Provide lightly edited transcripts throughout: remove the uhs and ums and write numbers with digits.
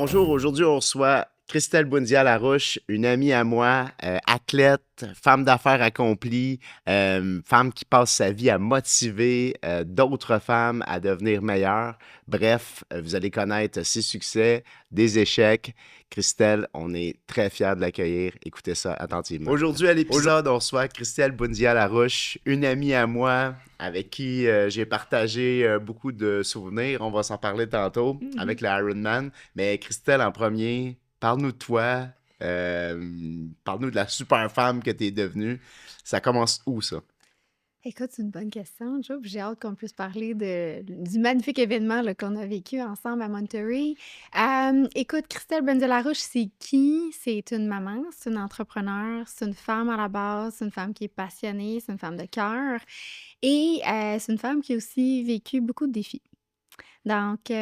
Bonjour, aujourd'hui on reçoit Christelle Boundia-Larouche, une amie à moi, athlète, femme d'affaires accomplie, femme qui passe sa vie à motiver d'autres femmes à devenir meilleures. Bref, vous allez connaître ses succès, des échecs. Christelle, on est très fiers de l'accueillir. Écoutez ça attentivement. Aujourd'hui à l'épisode, on reçoit Christelle Boundia-Larouche, une amie à moi avec qui j'ai partagé beaucoup de souvenirs. On va s'en parler tantôt avec le Ironman. Mais Christelle, en premier, parle-nous de toi. Parle-nous de la super femme que tu es devenue. Ça commence où, ça? Écoute, c'est une bonne question, Joe. Puis j'ai hâte qu'on puisse parler du magnifique événement là, qu'on a vécu ensemble à Monterey. Écoute, Christelle Boundia-Larouche, c'est qui? C'est une maman, c'est une entrepreneur, c'est une femme à la base, c'est une femme qui est passionnée, c'est une femme de cœur. Et c'est une femme qui a aussi vécu beaucoup de défis. Donc,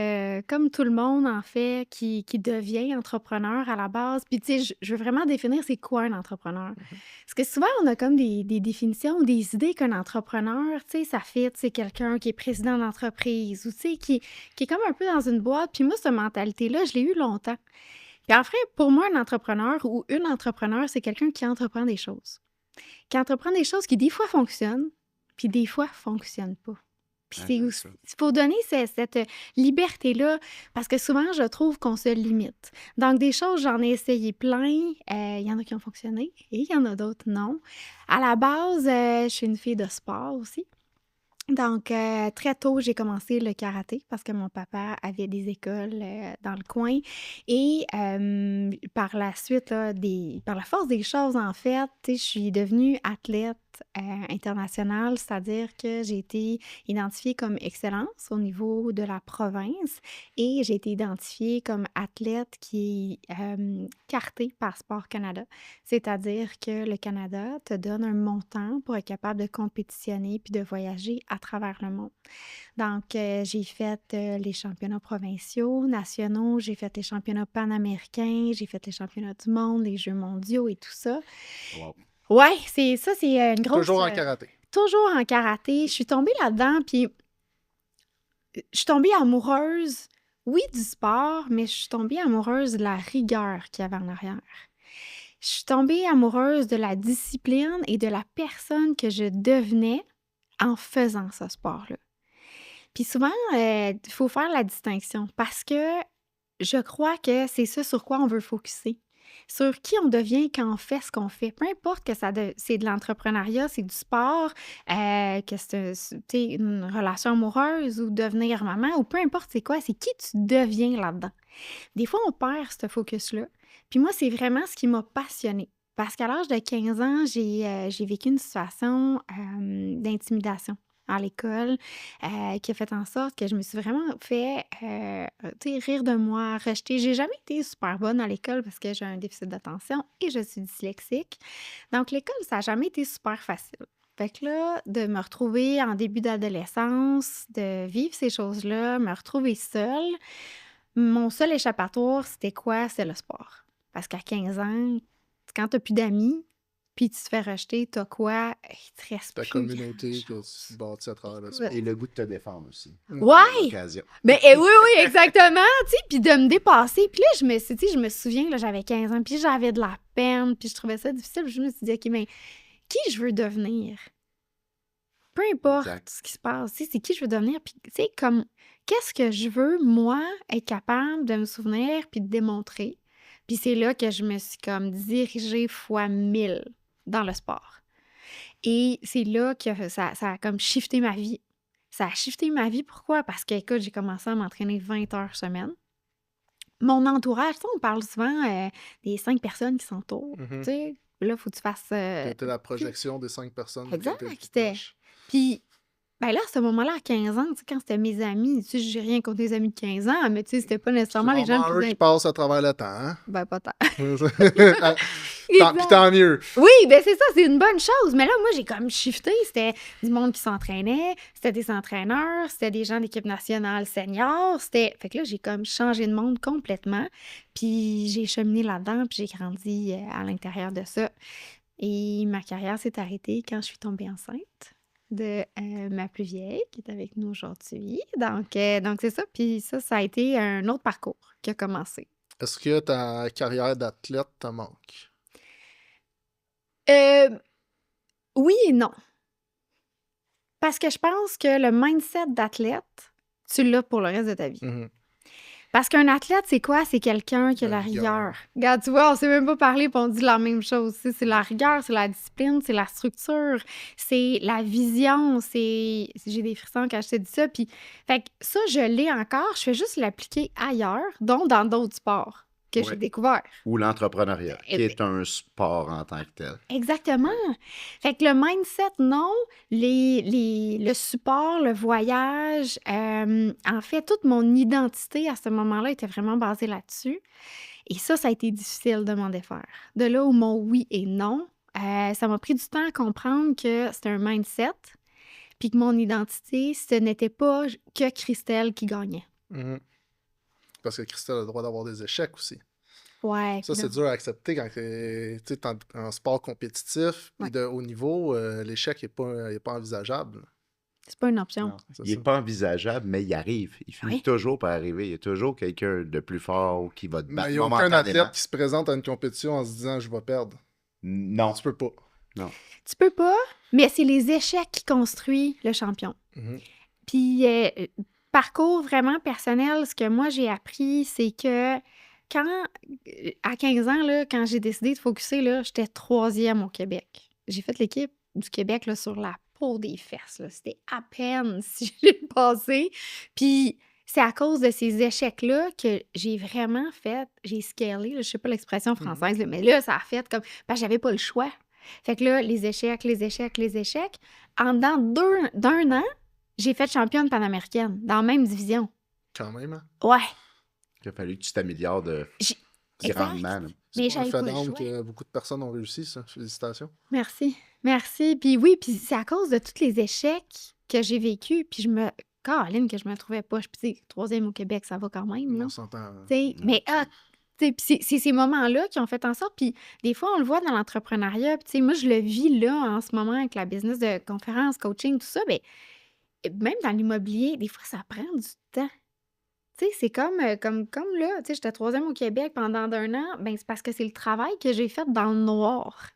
comme tout le monde, en fait, qui devient entrepreneur à la base, puis tu sais, je veux vraiment définir c'est quoi un entrepreneur. Parce que souvent, on a comme des définitions ou des idées qu'un entrepreneur, tu sais, ça fit, c'est quelqu'un qui est président d'entreprise ou tu sais, qui est comme un peu dans une boîte. Puis moi, cette mentalité-là, je l'ai eu longtemps. Puis en fait, pour moi, un entrepreneur ou une entrepreneur, c'est quelqu'un qui entreprend des choses. Qui entreprend des choses qui, des fois, fonctionnent, puis des fois, fonctionnent pas. Puis Ah, c'est j'aime aussi, ça. il faut donner cette liberté-là, parce que souvent, je trouve qu'on se limite. Donc, des choses, j'en ai essayé plein. Il y en a qui ont fonctionné et il y en a d'autres non. À la base, je suis une fille de sport aussi. Donc, très tôt, j'ai commencé le karaté parce que mon papa avait des écoles dans le coin. Et par la suite, là, par la force des choses, en fait, tu sais, je suis devenue athlète internationale, c'est-à-dire que j'ai été identifiée comme excellence au niveau de la province et j'ai été identifiée comme athlète qui est cartée par Sport Canada. C'est-à-dire que le Canada te donne un montant pour être capable de compétitionner puis de voyager à travers le monde. Donc, j'ai fait les championnats provinciaux, nationaux, j'ai fait les championnats panaméricains, j'ai fait les championnats du monde, les Jeux mondiaux et tout ça. Wow. Ouais, c'est ça, c'est une grosse... Toujours en karaté. Toujours en karaté. Je suis tombée là-dedans, puis je suis tombée amoureuse, oui, du sport, mais je suis tombée amoureuse de la rigueur qu'il y avait en arrière. Je suis tombée amoureuse de la discipline et de la personne que je devenais en faisant ce sport-là. Puis souvent, il faut faire la distinction parce que je crois que c'est ça sur quoi on veut focuser. Sur qui on devient quand on fait ce qu'on fait. Peu importe que c'est de l'entrepreneuriat, c'est du sport, que tu sais, une relation amoureuse ou devenir maman, ou peu importe c'est quoi, c'est qui tu deviens là-dedans. Des fois, on perd ce focus-là. Puis moi, c'est vraiment ce qui m'a passionnée. Parce qu'à l'âge de 15 ans, j'ai vécu une situation d'intimidation à l'école qui a fait en sorte que je me suis vraiment fait tu sais, rire de moi, rejeter. J'ai jamais été super bonne à l'école parce que j'ai un déficit d'attention et je suis dyslexique. Donc, l'école, ça n'a jamais été super facile. Fait que là, de me retrouver en début d'adolescence, de vivre ces choses-là, me retrouver seule, mon seul échappatoire, c'était quoi? C'est le sport. Parce qu'à 15 ans, quand t'as plus d'amis, puis tu te fais rejeter, t'as quoi? Il te reste Ta plus communauté que grand-chose. tu bâtis à travers le Ouais. sport. Et le goût de te défendre aussi. Ouais! L'occasion. Ben oui, oui, exactement, tu sais, puis de me dépasser. Puis là, je me souviens, là, j'avais 15 ans, puis j'avais de la peine, puis je trouvais ça difficile. Puis je me suis dit, OK, mais qui je veux devenir? Peu importe Exact. ce qui se passe, tu sais, c'est qui je veux devenir, puis tu sais, comme, qu'est-ce que je veux, moi, être capable de me souvenir puis de démontrer. Puis c'est là que je me suis comme dirigée fois 1000 dans le sport. Et c'est là que ça a comme shifté ma vie. Ça a shifté ma vie, pourquoi? Parce que, écoute, j'ai commencé à m'entraîner 20 heures semaine. Mon entourage, tu sais, on parle souvent des 5 personnes qui s'entourent, tu sais. Là, il faut que tu fasses... T'étais la projection des 5 personnes qui Exact, étaient les plus c'était... proches. Puis, ben là, à ce moment-là, à 15 ans, tu sais, quand c'était mes amis, tu sais, j'ai rien contre les amis de 15 ans, mais tu sais, c'était pas C'est nécessairement les gens rarement les eux plus... qui passent à travers le temps, hein? Ben, pas tant. Puis Exact. tant mieux. Oui, ben c'est ça, c'est une bonne chose. Mais là, moi, j'ai comme shifté. C'était du monde qui s'entraînait, c'était des entraîneurs, c'était des gens d'équipe nationale senior. Fait que là, j'ai comme changé de monde complètement. Puis j'ai cheminé là-dedans, puis j'ai grandi à l'intérieur de ça. Et ma carrière s'est arrêtée quand je suis tombée enceinte de ma plus vieille, qui est avec nous aujourd'hui. Donc c'est ça. Puis ça a été un autre parcours qui a commencé. Est-ce que ta carrière d'athlète te manque? Euh, oui et non. Parce que je pense que le mindset d'athlète, tu l'as pour le reste de ta vie. Mhm. Parce qu'un athlète, c'est quoi? C'est quelqu'un qui a La la rigueur. rigueur. Regarde, tu vois, on sait même pas parler, puis on dit la même chose. Tu sais, c'est la rigueur, c'est la discipline, c'est la structure, c'est la vision, c'est... J'ai des frissons quand je te dis ça. Puis, fait que ça, je l'ai encore. Je fais juste l'appliquer ailleurs, donc dans d'autres sports que j'ai Ouais. découverts. Ou l'entrepreneuriat, qui Eh est un sport en tant que tel. Exactement. Fait que le mindset, non. Le support, le voyage, en fait, toute mon identité à ce moment-là était vraiment basée là-dessus. Et ça a été difficile de m'en défaire. De là où mon oui et non, ça m'a pris du temps à comprendre que c'était un mindset, puis que mon identité, ce n'était pas que Christelle qui gagnait. Mhm. Parce que Christelle a le droit d'avoir des échecs aussi. Ouais. Ça, puis c'est non. dur à accepter quand tu es en sport compétitif. Puis Ouais. de haut niveau, l'échec n'est pas envisageable. C'est pas une option. Non, C'est il n'est ça. pas envisageable, mais il arrive. Il finit Oui. toujours par arriver. Il y a toujours quelqu'un de plus fort qui va te Mais battre il n'y a aucun momentanément. athlète qui se présente à une compétition en se disant « je vais perdre Non. ». Tu peux pas. Tu peux pas, mais c'est les échecs qui construisent le champion. Mhm. Puis, parcours vraiment personnel, ce que moi j'ai appris, c'est que à 15 ans, là, quand j'ai décidé de focusser, là, j'étais 3e au Québec. J'ai fait l'équipe du Québec là, sur la peau des fesses. Là. C'était à peine si j'ai passé. Puis, c'est à cause de ces échecs-là que j'ai vraiment j'ai scalé, là, je sais pas l'expression française, là, mais là, ça a fait comme... Parce que j'avais pas le choix. Fait que là, les échecs. En dedans d'un an, j'ai fait championne panaméricaine dans la même division. Quand même. Hein? Ouais. Il a fallu que tu t'améliores J'ai- grandement. là. Mais C'est pas un j'avais pas fait le d'âme choix. que beaucoup de personnes ont réussi, ça. Félicitations. Merci. Merci. Puis oui, puis c'est à cause de tous les échecs que j'ai vécus. Puis Caroline, que je me trouvais pas. Puis tu sais, 3e au Québec, ça va quand même, là. On s'entend. Tu sais, mais tu sais, puis c'est ces moments-là qui ont fait en sorte. Puis des fois, on le voit dans l'entrepreneuriat. Puis tu sais, moi, je le vis là en ce moment avec la business de conférences, coaching, tout ça. Mais même dans l'immobilier, des fois, ça prend du temps. Tu sais, c'est comme là, tu sais, j'étais 3e au Québec pendant 1 an, ben c'est parce que c'est le travail que j'ai fait dans le noir.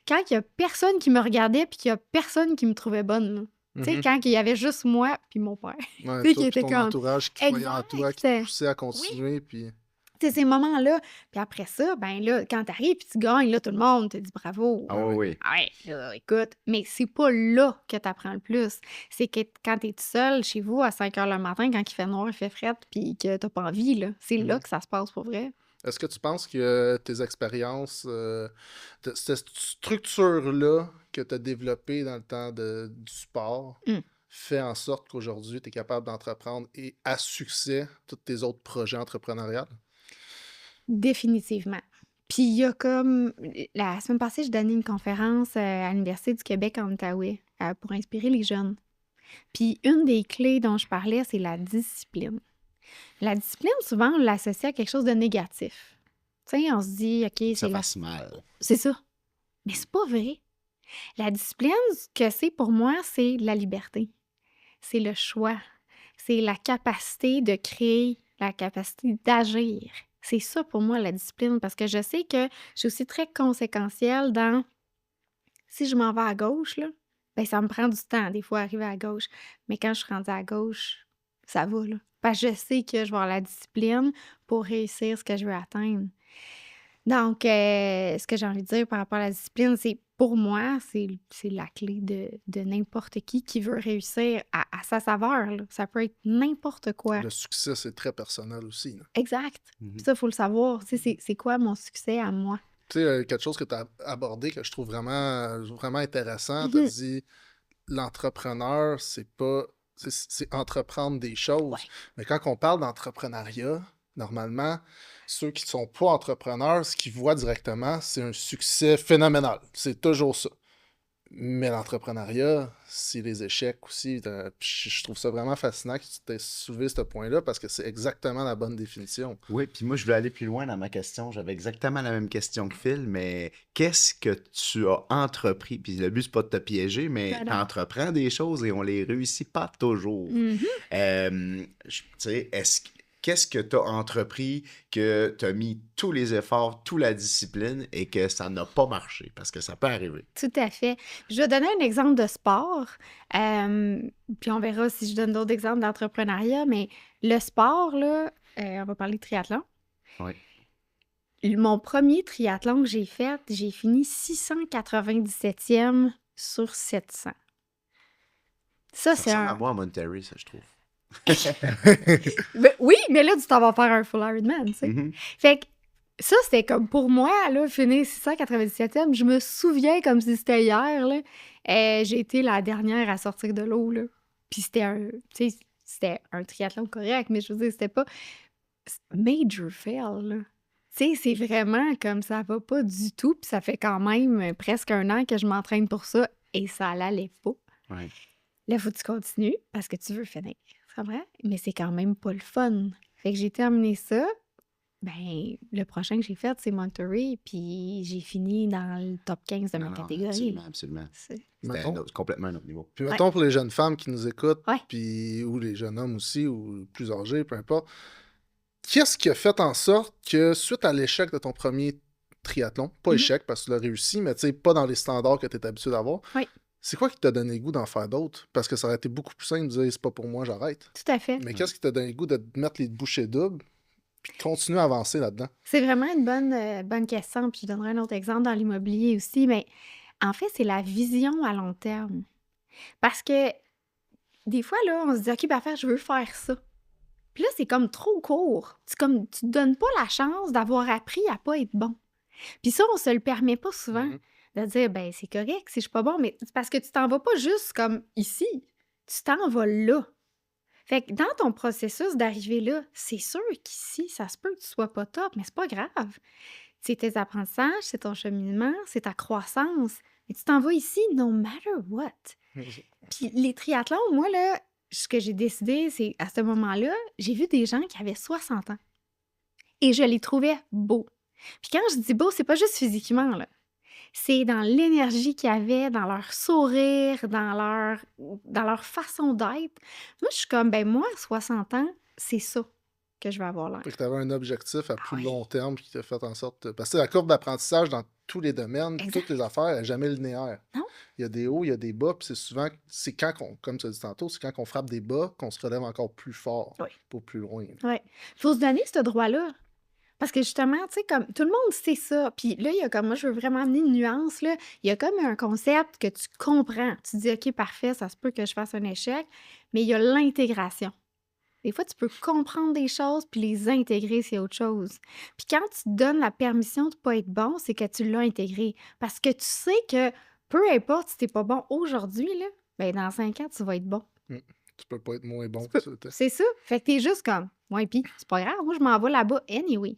Quand il y a personne qui me regardait puis qu'il y a personne qui me trouvait bonne, là. Tu sais, Mhm. quand il y avait juste moi puis mon père. Ouais, Tu sais, toi qui puis était ton comme... entourage qui croyait en toi, qui te Exact. poussait à continuer. Puis... Tu sais, ces moments-là. Puis après ça, ben là, quand t'arrives puis tu gagnes, là, tout le monde te dit bravo. Ah oui. Ah ouais, là, écoute, mais c'est pas là que t'apprends le plus. C'est que quand t'es tout seul chez vous à 5 h le matin, quand il fait noir, il fait fret, puis que t'as pas envie, là. C'est là que ça se passe pour vrai. Est-ce que tu penses que tes expériences, cette structure-là que tu as développée dans le temps du sport, fait en sorte qu'aujourd'hui, tu es capable d'entreprendre et à succès tous tes autres projets entrepreneuriaux? Définitivement. Puis il y a comme... La semaine passée, je donnais une conférence à l'Université du Québec en Outaouais pour inspirer les jeunes. Puis une des clés dont je parlais, c'est la discipline. La discipline, souvent, on l'associe à quelque chose de négatif. Tu sais, on se dit, OK, Ça c'est fasse mal. C'est ça. Mais c'est pas vrai. La discipline, ce que c'est pour moi, c'est la liberté. C'est le choix. C'est la capacité de créer, la capacité d'agir. C'est ça pour moi, la discipline, parce que je sais que je suis aussi très conséquentielle dans... Si je m'en vais à gauche, là, ben ça me prend du temps, des fois, arriver à gauche. Mais quand je suis rendue à gauche, ça va, là. Parce que je sais que je vais avoir la discipline pour réussir ce que je veux atteindre. Donc, ce que j'ai envie de dire par rapport à la discipline, c'est pour moi, c'est la clé de n'importe qui veut réussir à sa saveur. Là. Ça peut être n'importe quoi. Le succès, c'est très personnel aussi. Là. Exact. Puis ça, il faut le savoir. Tu sais, c'est quoi mon succès à moi? Tu sais, quelque chose que tu as abordé que je trouve vraiment intéressant. Tu as dit l'entrepreneur, c'est entreprendre des choses. Ouais. Mais quand on parle d'entrepreneuriat, normalement, ceux qui ne sont pas entrepreneurs, ce qu'ils voient directement, c'est un succès phénoménal. C'est toujours ça. Mais l'entrepreneuriat, c'est les échecs aussi. Je trouve ça vraiment fascinant que tu t'aies soulevé ce point-là parce que c'est exactement la bonne définition. Oui, puis moi, je voulais aller plus loin dans ma question. J'avais exactement la même question que Phil, mais qu'est-ce que tu as entrepris? Puis le but, c'est pas de te piéger, mais tu entreprends des choses et on les réussit pas toujours. Tu sais, qu'est-ce que tu as entrepris, que tu as mis tous les efforts, toute la discipline et que ça n'a pas marché? Parce que ça peut arriver. Tout à fait. Je vais donner un exemple de sport, puis on verra si je donne d'autres exemples d'entrepreneuriat, mais le sport, là, on va parler de triathlon. Oui. Mon premier triathlon que j'ai fait, j'ai fini 697e sur 700. Ça, Ça c'est ressemble à un... moi à Monterrey, ça, je trouve. Ben oui, mais là, tu t'en vas faire un full Ironman, tu sais. Mhm. Fait que ça, c'était comme pour moi, là, finir 697e, je me souviens comme si c'était hier, là. J'ai été la dernière à sortir de l'eau, là. Puis c'était tu sais, c'était un triathlon correct, mais je veux dire, c'était pas major fail, là. Tu sais, c'est vraiment comme ça va pas du tout, puis ça fait quand même presque 1 an que je m'entraîne pour ça, et ça l'allait pas. Ouais. Là, faut que tu continues parce que tu veux finir, c'est vrai? Mais c'est quand même pas le fun. Fait que j'ai terminé ça. Ben, le prochain que j'ai fait, c'est Monterey, puis j'ai fini dans le top 15 de ma Non, catégorie. absolument, absolument. C'est- C'était Mettons, complètement un autre niveau. puis Ouais. mettons pour les jeunes femmes qui nous écoutent, Ouais. puis, ou les jeunes hommes aussi, ou plus âgés, peu importe, qu'est-ce qui a fait en sorte que, suite à l'échec de ton premier triathlon, pas Mhm. échec parce que tu l'as réussi, mais tu sais, pas dans les standards que tu es habitué d'avoir, Oui. c'est quoi qui t'a donné le goût d'en faire d'autres? Parce que ça aurait été beaucoup plus simple de dire c'est pas pour moi, j'arrête. Tout à fait. Mais qu'est-ce qui t'a donné le goût de te mettre les bouchées doubles puis de continuer à avancer là-dedans? C'est vraiment une bonne question, puis je donnerai un autre exemple dans l'immobilier aussi, mais en fait, c'est la vision à long terme. Parce que des fois, là, on se dit, OK, parfait, je veux faire ça. Puis là, c'est comme trop court. Tu te donnes pas la chance d'avoir appris à pas être bon. Puis ça, on se le permet pas souvent Mhm. de dire, ben c'est correct si je suis pas bon, mais c'est parce que tu t'en vas pas juste comme ici. Tu t'en vas là. Fait que dans ton processus d'arriver là, c'est sûr qu'ici, ça se peut que tu sois pas top, mais c'est pas grave. C'est tes apprentissages, c'est ton cheminement, c'est ta croissance. Mais tu t'en vas ici no matter what. Puis les triathlons, moi, là, ce que j'ai décidé, c'est à ce moment-là, j'ai vu des gens qui avaient 60 ans. Et je les trouvais beaux. Puis quand je dis beaux, c'est pas juste physiquement, là. C'est dans l'énergie qu'il y avait, dans leur sourire, dans leur façon d'être. Moi, je suis comme, ben moi, à 60 ans, c'est ça que je vais avoir l'air. Fait que tu avais un objectif à plus oui. long terme qui t'a fait en sorte. Parce que la courbe d'apprentissage dans tous les domaines, Exact. toutes les affaires, elle n'est jamais linéaire. Non. Il y a des hauts, il y a des bas, puis c'est souvent, c'est quand comme tu as dit tantôt, c'est quand on frappe des bas qu'on se relève encore plus fort, Oui. pour plus loin. Oui. Il faut se donner ce droit-là. Parce que justement, tu sais, comme tout le monde sait ça. Puis là, il y a comme, moi, je veux vraiment amener une nuance, là. Il y a comme un concept que tu comprends. Tu dis, OK, parfait, ça se peut que je fasse un échec, mais il y a l'intégration. Des fois, tu peux comprendre des choses puis les intégrer, c'est autre chose. Puis quand tu te donnes la permission de ne pas être bon, c'est que tu l'as intégré. Parce que tu sais que peu importe si tu n'es pas bon aujourd'hui, là, ben dans 5 ans, tu vas être bon. Tu peux pas être moins bon. C'est ça. Fait que t'es juste comme, ouais, puis c'est pas grave, moi, je m'en vais là-bas anyway.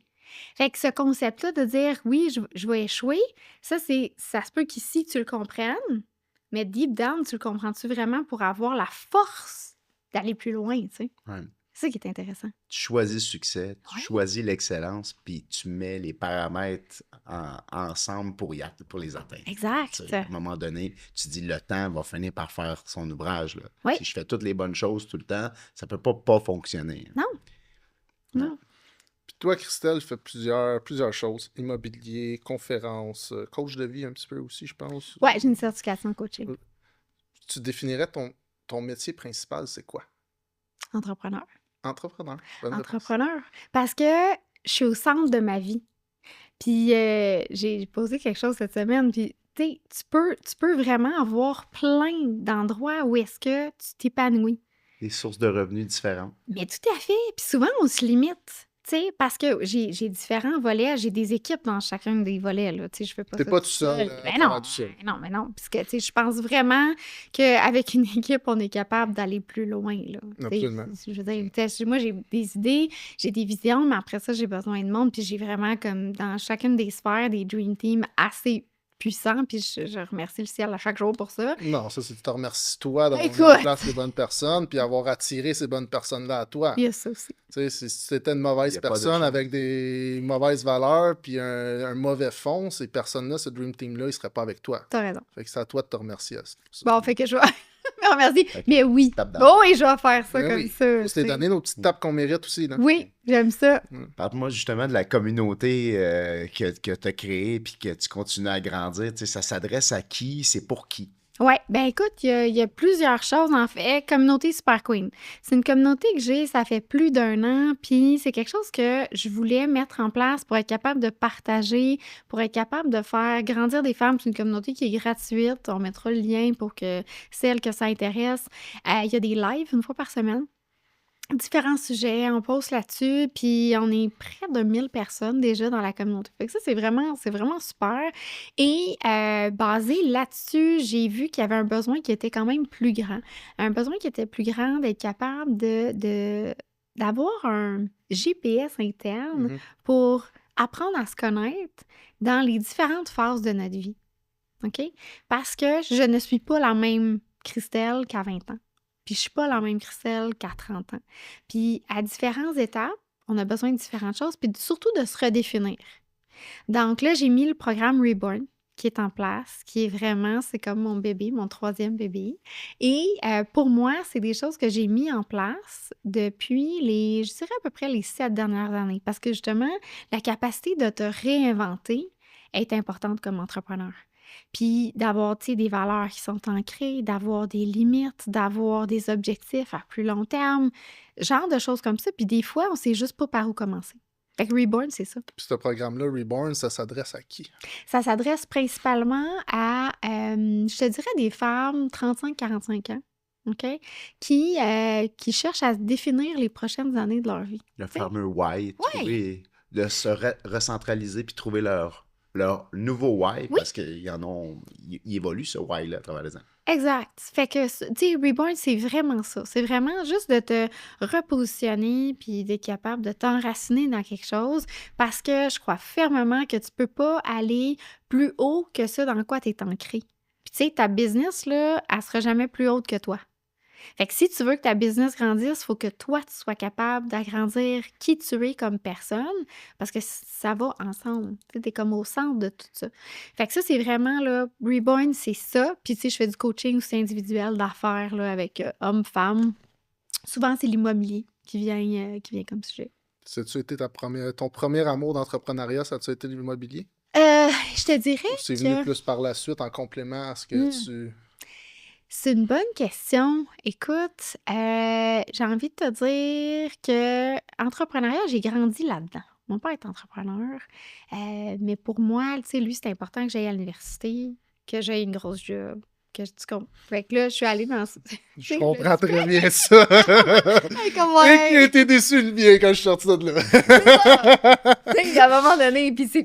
Fait que ce concept-là de dire, oui, je vais échouer, ça se peut qu'ici, tu le comprennes, mais deep down, tu le comprends-tu vraiment pour avoir la force d'aller plus loin, tu sais? Ouais. C'est ça qui est intéressant. Tu choisis le succès, tu Ouais. choisis l'excellence, puis tu mets les paramètres ensemble pour les atteindre. Exact. Tu sais, à un moment donné, tu dis le temps va finir par faire son ouvrage. Là. Oui. Si je fais toutes les bonnes choses tout le temps, ça peut pas fonctionner. Non. Non. Puis toi, Christelle, fais plusieurs choses. Immobilier, conférences, coach de vie un petit peu aussi, je pense. Ouais, j'ai une certification en coaching. Tu définirais ton métier principal, c'est quoi? Entrepreneur. Entrepreneur. Bonne réponse. Entrepreneur. Parce que je suis au centre de ma vie. Puis j'ai posé quelque chose cette semaine, puis tu sais, tu peux vraiment avoir plein d'endroits où est-ce que tu t'épanouis. Des sources de revenus différentes. Mais tout à fait. Puis souvent, on se limite. Tu sais, parce que j'ai différents volets, j'ai des équipes dans chacun des volets, là. Tu sais, je fais pas T'es ça pas toute tout seul. seule. Ben non, tout seul. mais non. Parce que, tu sais, je pense vraiment qu'avec une équipe, on est capable d'aller plus loin, là. Tu sais, Absolument. je veux dire, tu sais, moi, j'ai des idées, j'ai des visions, mais après ça, j'ai besoin de monde. Puis j'ai vraiment, comme, dans chacune des sphères, des Dream Team assez puissants. Puis je remercie le ciel à chaque jour pour ça. Non, ça, c'est tu te remercies toi d'avoir mis Écoute. en place les bonnes personnes, puis avoir attiré ces bonnes personnes-là à toi. Il y a ça aussi. Tu sais, si c'était une Il mauvaise y a pas de personne chance. avec des mauvaises valeurs, puis un mauvais fond, ces personnes-là, ce Dream Team-là, ils seraient pas avec toi. T'as raison. Fait que c'est à toi de te remercier à ça. Bon, fait que je vais Oh, merci. Fait que, Mais oui. tape dans le Oh, et je vais faire ça Ben comme oui. ça. Faut se les tu sais. donner nos petites tapes qu'on mérite aussi, là. Oui, j'aime ça. Parle-moi justement de la communauté que tu as créée puis que tu continues à grandir. Tu sais, ça s'adresse à qui? C'est pour qui? Ouais, ben écoute, il y a plusieurs choses en fait. Communauté Super Queen. C'est une communauté que j'ai, ça fait plus d'1 an, puis c'est quelque chose que je voulais mettre en place pour être capable de partager, pour être capable de faire grandir des femmes. C'est une communauté qui est gratuite. On mettra le lien pour que celles que ça intéresse. Il y a des lives 1 fois par semaine. Différents sujets, on poste là-dessus, puis on est près de 1000 personnes déjà dans la communauté. Fait que ça, c'est vraiment super. Et basé là-dessus, j'ai vu qu'il y avait un besoin qui était quand même plus grand. Un besoin qui était plus grand d'être capable d'avoir un GPS interne Mhm. pour apprendre à se connaître dans les différentes phases de notre vie. OK? Parce que je ne suis pas la même Christelle qu'à 20 ans. Puis je suis pas la même Christelle qu'à 30 ans. Puis à différentes étapes, on a besoin de différentes choses, puis surtout de se redéfinir. Donc là, j'ai mis le programme Reborn qui est en place, qui est vraiment, c'est comme mon bébé, mon 3e bébé. Et pour moi, c'est des choses que j'ai mis en place depuis je dirais à peu près les 7 dernières années. Parce que justement, la capacité de te réinventer est importante comme entrepreneur. Puis d'avoir, tu sais, des valeurs qui sont ancrées, d'avoir des limites, d'avoir des objectifs à plus long terme, genre de choses comme ça. Puis des fois, on sait juste pas par où commencer. Fait que Reborn, c'est ça. Puis ce programme-là, Reborn, ça s'adresse à qui? Ça s'adresse principalement à, je te dirais, des femmes 35-45 ans, OK? Qui cherchent à se définir les prochaines années de leur vie. Le T'sais? fameux why. Ouais. De se recentraliser puis trouver leur nouveau why Oui. parce qu'ils en ont. Ils évoluent ce why-là à travers les ans. Exact. Fait que, tu sais, Reborn, c'est vraiment ça. C'est vraiment juste de te repositionner puis d'être capable de t'enraciner dans quelque chose parce que je crois fermement que tu peux pas aller plus haut que ça dans quoi tu es ancré. Puis, tu sais, ta business, là, elle sera jamais plus haute que toi. Fait que si tu veux que ta business grandisse, il faut que toi, tu sois capable d'agrandir qui tu es comme personne parce que ça va ensemble. Tu es comme au centre de tout ça. Fait que ça, c'est vraiment, là, Reborn, c'est ça. Puis, tu sais, je fais du coaching aussi individuel d'affaires, là, avec hommes-femmes. Souvent, c'est l'immobilier qui vient comme sujet. Ça a-tu été ton premier amour d'entrepreneuriat, ça a-tu été l'immobilier? Je te dirais Ou c'est venu que... plus par la suite en complément à ce que tu... C'est une bonne question. Écoute, j'ai envie de te dire que entrepreneuriat, j'ai grandi là-dedans. Mon père est entrepreneur, mais pour moi, tu sais, lui, c'est important que j'aille à l'université, que j'aie une grosse job, que tu comprends. Fait que là, je suis allée dans... Je comprends très bien ça. Comme ouais. J'ai été déçu le bien quand je suis sorti de là. Tu sais, à un moment donné, puis c'est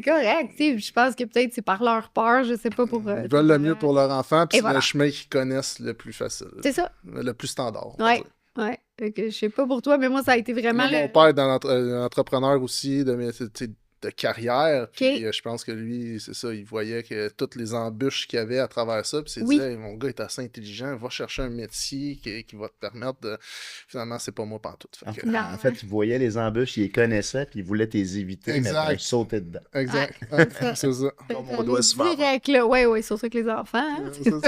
correct, tu sais, je pense que peut-être c'est par leur peur, je sais pas pour... Ils veulent le mieux pour leur enfant, puis Et c'est voilà. le chemin qu'ils connaissent le plus facile. C'est ça. Le plus standard. on va Ouais. dire. Ouais. Fait que je sais pas pour toi, mais moi, ça a été vraiment... Mon père est un entrepreneur aussi de carrière, puis je pense que lui, c'est ça, il voyait que toutes les embûches qu'il y avait à travers ça, puis il s'est dit, hey, mon gars est assez intelligent, va chercher un métier qui va te permettre de... Finalement, c'est pas moi pantoute. Fait que... En fait, il voyait les embûches, il les connaissait, puis il voulait les éviter, Exact. mais il sautait dedans. Exact. Ouais, c'est ça. Comme on doit se faire. Direct, là. Ouais, surtout que les enfants, hein. C'est ça.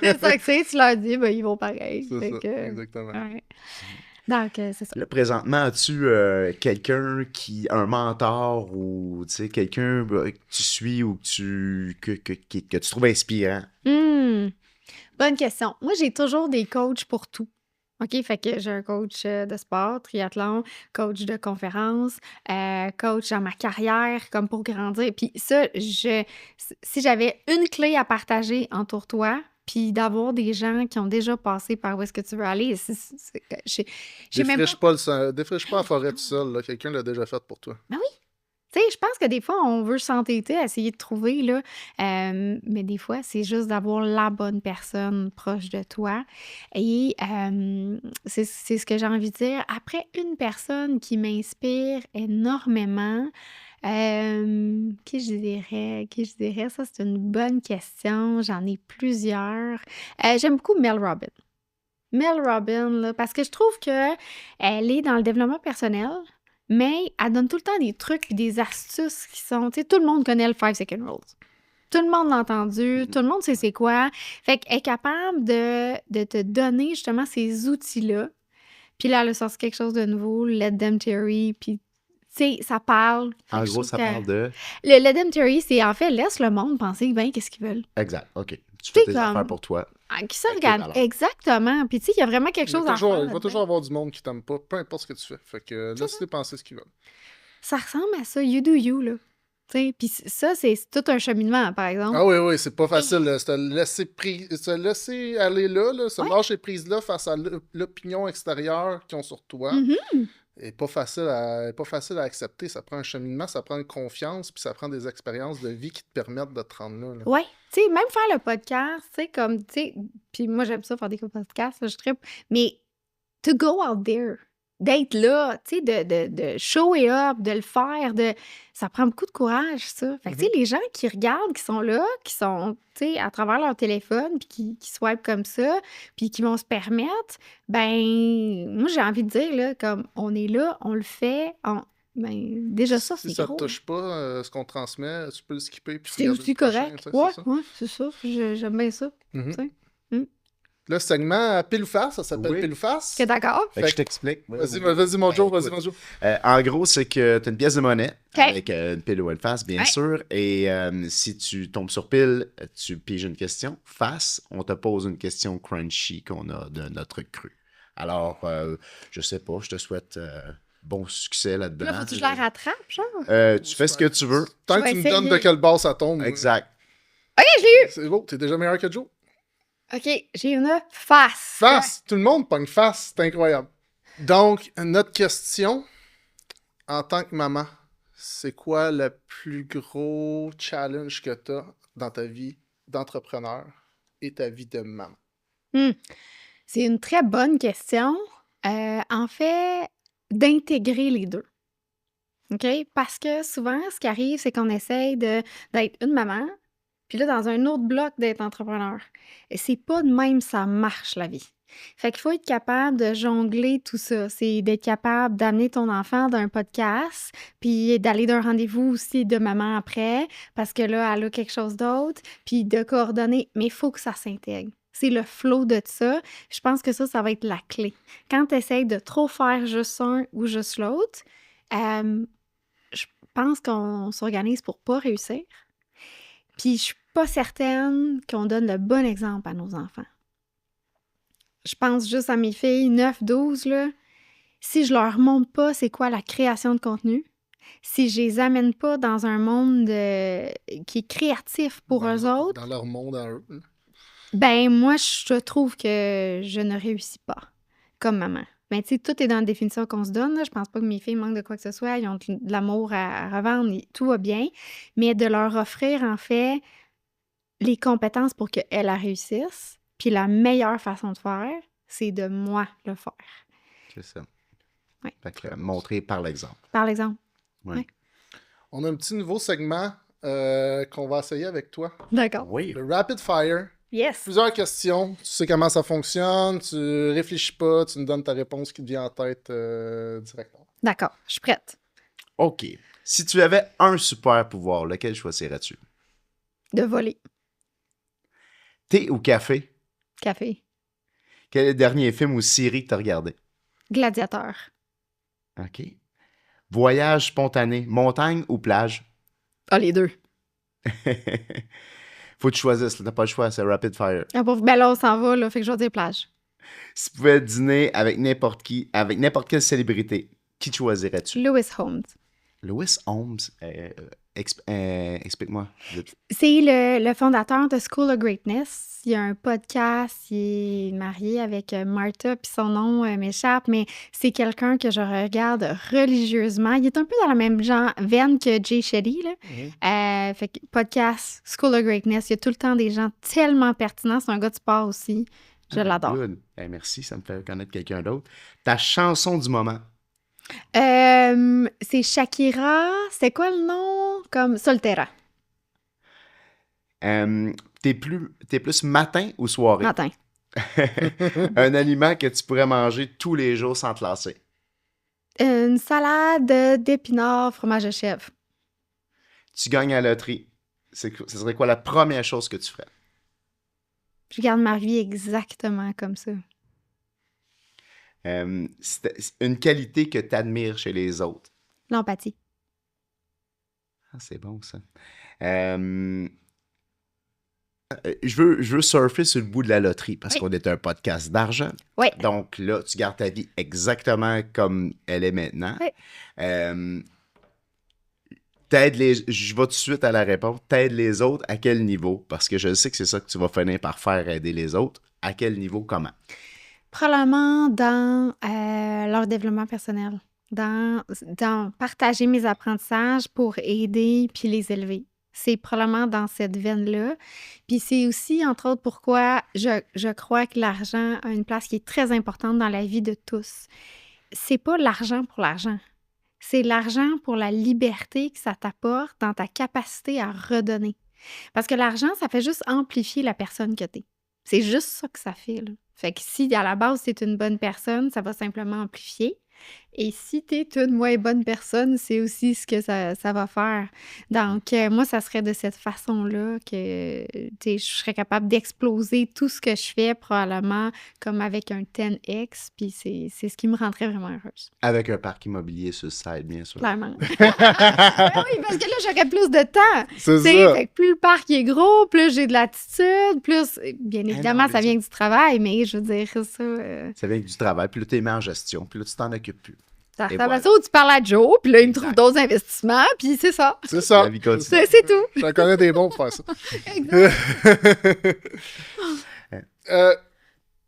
C'est ça que c'est, tu leur dis, ben, ils vont pareil. C'est Fait ça, que, exactement. ouais. Donc, c'est ça. Là, présentement, as-tu quelqu'un un mentor ou tu sais, quelqu'un que tu suis ou que tu trouves inspirant? Bonne question. Moi, j'ai toujours des coachs pour tout. OK? Fait que j'ai un coach de sport, triathlon, coach de conférence, coach dans ma carrière, comme pour grandir. Puis ça, si j'avais une clé à partager, entoure-toi, puis d'avoir des gens qui ont déjà passé par où est-ce que tu veux aller. J'ai même pas... Défriche pas la forêt tout seul. Là. Quelqu'un l'a déjà fait pour toi. Ben oui. Tu sais, je pense que des fois, on veut s'entêter à essayer de trouver, là, mais des fois, c'est juste d'avoir la bonne personne proche de toi. Et c'est ce que j'ai envie de dire. Après, une personne qui m'inspire énormément, qui je dirais? Ça, c'est une bonne question. J'en ai plusieurs. J'aime beaucoup Mel Robbins. Mel Robbins, là, parce que je trouve qu'elle est dans le développement personnel, mais elle donne tout le temps des trucs et des astuces qui sont... Tu sais, tout le monde connaît le 5 Second Rules. Tout le monde l'a entendu, tout le monde sait c'est quoi. Fait qu'elle est capable de te donner justement ces outils-là. Puis là, elle a sorti quelque chose de nouveau, le Let Them Theory, puis tu sais, ça parle. Fait En que je gros, trouve ça que parle de... Le Let Them Theory, c'est en fait, laisse le monde penser bien qu'est-ce qu'ils veulent. Exact, OK. Tu fais C'est tes comme- affaires pour toi. Qui ça Avec regarde? les valeurs. Exactement. Puis tu sais, il y a vraiment quelque chose à faire. Il va là-dedans. toujours avoir du monde qui t'aime pas, peu importe ce que tu fais. Fait que C'est laisse-les penser ce qu'ils veulent. Ça ressemble à ça, you do you, là. Tu sais, puis ça, c'est tout un cheminement, par exemple. Ah oui, c'est pas facile. Là. Se laisser aller là, se Ouais. lâcher prise là face à l'opinion extérieure qu'ils ont sur toi. Mhm. est pas facile à accepter. Ça prend un cheminement, ça prend une confiance, puis ça prend des expériences de vie qui te permettent de te rendre là. Ouais. Tu sais, même faire le podcast, tu sais, comme, tu sais, puis moi, j'aime ça, faire des podcasts, là, je trippe, mais to go out there, d'être là, tu sais, de show it up, de le faire, ça prend beaucoup de courage, ça. Fait que, tu sais, les gens qui regardent, qui sont là, qui sont, tu sais, à travers leur téléphone, puis qui swipent comme ça, puis qui vont se permettre, ben, moi, j'ai envie de dire, là, comme, on est là, on le fait, ben, déjà ça, Si c'est ça gros. te touche pas, ce qu'on transmet, tu peux le skipper. Puis C'est regarder aussi le prochain, correct. tu sais, Ouais, c'est ça. ouais, c'est ça. J'aime bien ça. Mhm. Tu sais. Le segment Pile ou Face, ça s'appelle Oui. Pile ou Face. Ok, d'accord. Fait que Fait je t'explique. Vas-y, mon Joe, Ben, vas-y, écoute. mon Joe. En gros, c'est que tu as une pièce de monnaie OK. avec une pile ou une face, bien Ouais. sûr. Et si tu tombes sur pile, tu piges une question. Face, on te pose une question crunchy qu'on a de notre cru. Alors, je sais pas, je te souhaite bon succès là-dedans. Là, faut-tu que je la rattrape, genre? Tu fais ce que tu veux. Tant Je que vais tu me donnes essayer. de quelle base ça tombe. Exact. OK, je l'ai eu! C'est beau, t'es déjà meilleur que Joe. OK, j'ai une face. Face! Tout le monde pogne face, c'est incroyable. Donc, notre question, en tant que maman, c'est quoi le plus gros challenge que tu as dans ta vie d'entrepreneur et ta vie de maman? C'est une très bonne question. En fait, d'intégrer les deux. OK? Parce que souvent, ce qui arrive, c'est qu'on essaye d'être une maman, puis là, dans un autre bloc, d'être entrepreneur. Et c'est pas de même ça marche, la vie. Fait qu'il faut être capable de jongler tout ça. C'est d'être capable d'amener ton enfant d'un podcast, puis d'aller d'un rendez-vous aussi de maman après, parce que là, elle a quelque chose d'autre, puis de coordonner. Mais il faut que ça s'intègre. C'est le flow de ça. Je pense que ça va être la clé. Quand tu essaies de trop faire juste un ou juste l'autre, je pense qu'on s'organise pour pas réussir. Puis je suis pas certaine qu'on donne le bon exemple à nos enfants. Je pense juste à mes filles 9, 12, là. Si je leur montre pas c'est quoi la création de contenu, si je les amène pas dans un monde qui est créatif pour eux autres, Dans leur monde à eux. ben moi, je trouve que je ne réussis pas comme maman. Ben, tu sais, tout est dans la définition qu'on se donne. Là. Je pense pas que mes filles manquent de quoi que ce soit. Ils ont de l'amour à revendre, tout va bien. Mais de leur offrir, en fait, les compétences pour qu'elles la réussissent. Puis la meilleure façon de faire, c'est de moi le faire. C'est ça. Ouais. Fait que, montrer par l'exemple. Par exemple. On a un petit nouveau segment qu'on va essayer avec toi. D'accord. Oui. Le Rapid Fire. Yes. Plusieurs questions. Tu sais comment ça fonctionne. Tu réfléchis pas. Tu nous donnes ta réponse qui te vient en tête directement. D'accord. Je suis prête. OK. Si tu avais un super pouvoir, lequel choisirais-tu? De voler. Thé ou café? Café. Quel est le dernier film ou série que tu as regardé? Gladiateur. OK. Voyage spontané, montagne ou plage? Ah, les deux. Faut que tu choisisses, t'as pas le choix, c'est rapid fire. Ah, ben là, on s'en va, là. Fait que je vais dire plage. Si tu pouvais dîner avec n'importe qui, avec n'importe quelle célébrité, qui choisirais-tu? Lewis Holmes. Lewis Holmes, explique-moi. C'est le fondateur de School of Greatness. Il y a un podcast, il est marié avec Martha, puis son nom m'échappe, mais c'est quelqu'un que je regarde religieusement. Il est un peu dans la même veine que Jay Shetty, là. Fait que podcast, School of Greatness, il y a tout le temps des gens tellement pertinents. C'est un gars de sport aussi. Je l'adore. Good. Merci, ça me fait connaître quelqu'un d'autre. Ta chanson du moment? C'est Shakira. C'est quoi le nom? Comme Soltera. T'es plus matin ou soirée? Matin. Un aliment que tu pourrais manger tous les jours sans te lasser? Une salade d'épinards, fromage de chèvre. Tu gagnes à la loterie. ce serait quoi la première chose que tu ferais? Je garde ma vie exactement comme ça. C'est une qualité que tu admires chez les autres. L'empathie. Ah, c'est bon, ça. Je veux surfer sur le bout de la loterie parce Oui. qu'on est un podcast d'argent. Oui. Donc là, tu gardes ta vie exactement comme elle est maintenant. Oui. Je vais tout de suite à la réponse. T'aides les autres à quel niveau? Parce que je sais que c'est ça que tu vas finir par faire, aider les autres. À quel niveau, comment? Probablement dans leur développement personnel, dans partager mes apprentissages pour aider puis les élever. C'est probablement dans cette veine-là. Puis c'est aussi, entre autres, pourquoi je crois que l'argent a une place qui est très importante dans la vie de tous. C'est pas l'argent pour l'argent. C'est l'argent pour la liberté que ça t'apporte dans ta capacité à redonner. Parce que l'argent, ça fait juste amplifier la personne que t'es. C'est juste ça que ça fait, là. Fait que si à la base, t'es une bonne personne, ça va simplement amplifier. Et si t'es une moins bonne personne, c'est aussi ce que ça va faire. Donc, moi, ça serait de cette façon-là que je serais capable d'exploser tout ce que je fais, probablement comme avec un 10X, puis c'est ce qui me rendrait vraiment heureuse. Avec un parc immobilier sur le site, bien sûr. Clairement. Oui, parce que là, j'aurais plus de temps. C'est T'sais, ça. fait que plus le parc est gros, plus j'ai de l'attitude, plus, bien évidemment, non, ça mais vient du travail, mais je veux dire, ça... Ça vient avec du travail, puis là, tu les mets en gestion, puis là, tu t'en occupes plus. Ça Et ressemble à voilà. ça où tu parles à Joe, puis là, il me Exact. trouve d'autres investissements, puis c'est ça. C'est ça. La vie continue. C'est tout. J'en connais des bons pour faire ça.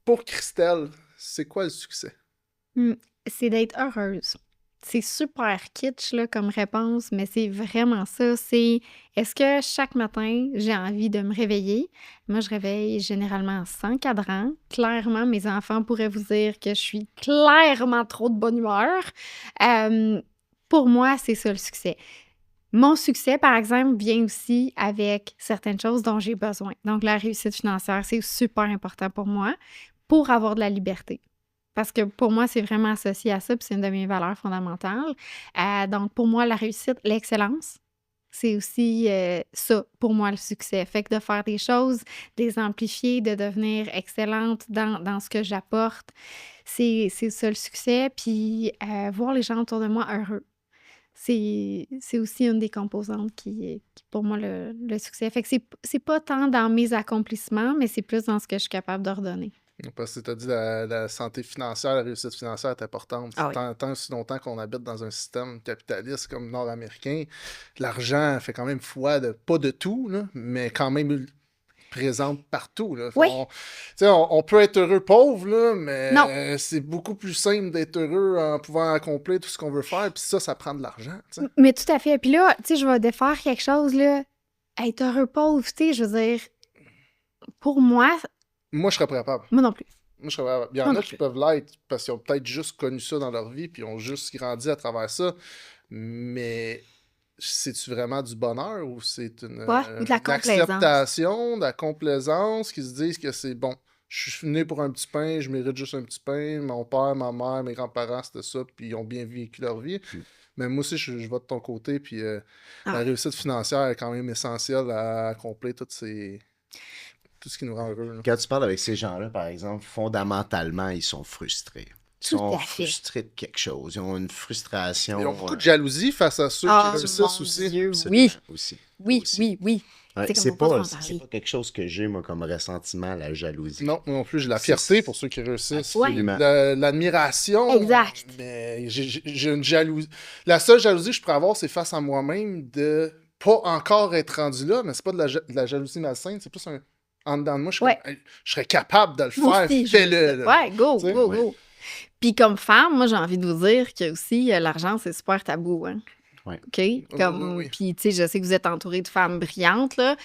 Pour Christelle, c'est quoi le succès? C'est d'être heureuse. C'est super kitsch là, comme réponse, mais c'est vraiment ça. C'est est-ce que chaque matin, j'ai envie de me réveiller? Moi, je réveille généralement sans cadran. Clairement, mes enfants pourraient vous dire que je suis clairement trop de bonne humeur. Pour moi, c'est ça le succès. Mon succès, par exemple, vient aussi avec certaines choses dont j'ai besoin. Donc, la réussite financière, c'est super important pour moi pour avoir de la liberté. Parce que pour moi, c'est vraiment associé à ça, puis c'est une de mes valeurs fondamentales. Donc, pour moi, la réussite, l'excellence, c'est aussi ça, pour moi, le succès. Fait que de faire des choses, de les amplifier, de devenir excellente dans ce que j'apporte, c'est ça le succès. Puis, voir les gens autour de moi heureux. C'est aussi une des composantes qui est pour moi le succès. Fait que c'est pas tant dans mes accomplissements, mais c'est plus dans ce que je suis capable de redonner. Parce que tu as dit la santé financière, la réussite financière est importante. Ah oui. Tant aussi longtemps qu'on habite dans un système capitaliste comme nord-américain, l'argent fait quand même foi de, pas de tout, là, mais quand même présente partout. Là. Oui. On peut être heureux pauvre, là, mais Non. c'est beaucoup plus simple d'être heureux en pouvant accomplir tout ce qu'on veut faire. Puis ça prend de l'argent. Tu sais. Mais tout à fait. Puis là, tu sais, je vais défaire quelque chose, là. Être heureux pauvre, tu sais, je veux dire, pour moi, Moi, je serais capable. moi non plus. Moi, je serais capable. Il y en Moi a non qui plus. peuvent l'être parce qu'ils ont peut-être juste connu ça dans leur vie puis ils ont juste grandi à travers ça. Mais c'est-tu vraiment du bonheur ou c'est une Ouais, ou de la complaisance. acceptation, de la complaisance qui se disent que c'est bon, je suis né pour un petit pain, je mérite juste un petit pain, mon père, ma mère, mes grands-parents, c'était ça, puis ils ont bien vécu leur vie. Mais moi aussi, je vais de ton côté, puis la réussite financière est quand même essentielle à accomplir tout ce qui nous rend heureux. Là. Quand tu parles avec ces gens-là, par exemple, fondamentalement, ils sont frustrés. Ils Tout sont à fait. frustrés de quelque chose. Ils ont une frustration. Ils ont beaucoup de jalousie face à ceux qui réussissent mon aussi. Dieu, Absolument, oui, aussi. oui, Aussi. oui, oui. Ouais, C'est comme c'est faut pas pas, s'en c'est parler. pas quelque chose que j'ai, moi, comme ressentiment, la jalousie. Non, moi non plus, j'ai la fierté pour ceux qui réussissent. Absolument. L'admiration. Exact. Mais j'ai une jalousie. La seule jalousie que je pourrais avoir, c'est face à moi-même de pas encore être rendu là, mais c'est pas de la jalousie malsaine, c'est plus un. En dedans de moi, je suis Ouais. comme, hey, je serais capable de le Moi faire, aussi, fais-le. là. Ouais, go, Tu sais, go, ouais. go. Puis comme femme, moi, j'ai envie de vous dire que aussi, l'argent, c'est super tabou, hein. Ouais. OK? Comme, oui. Puis, tu sais, je sais que vous êtes entouré de femmes brillantes, là.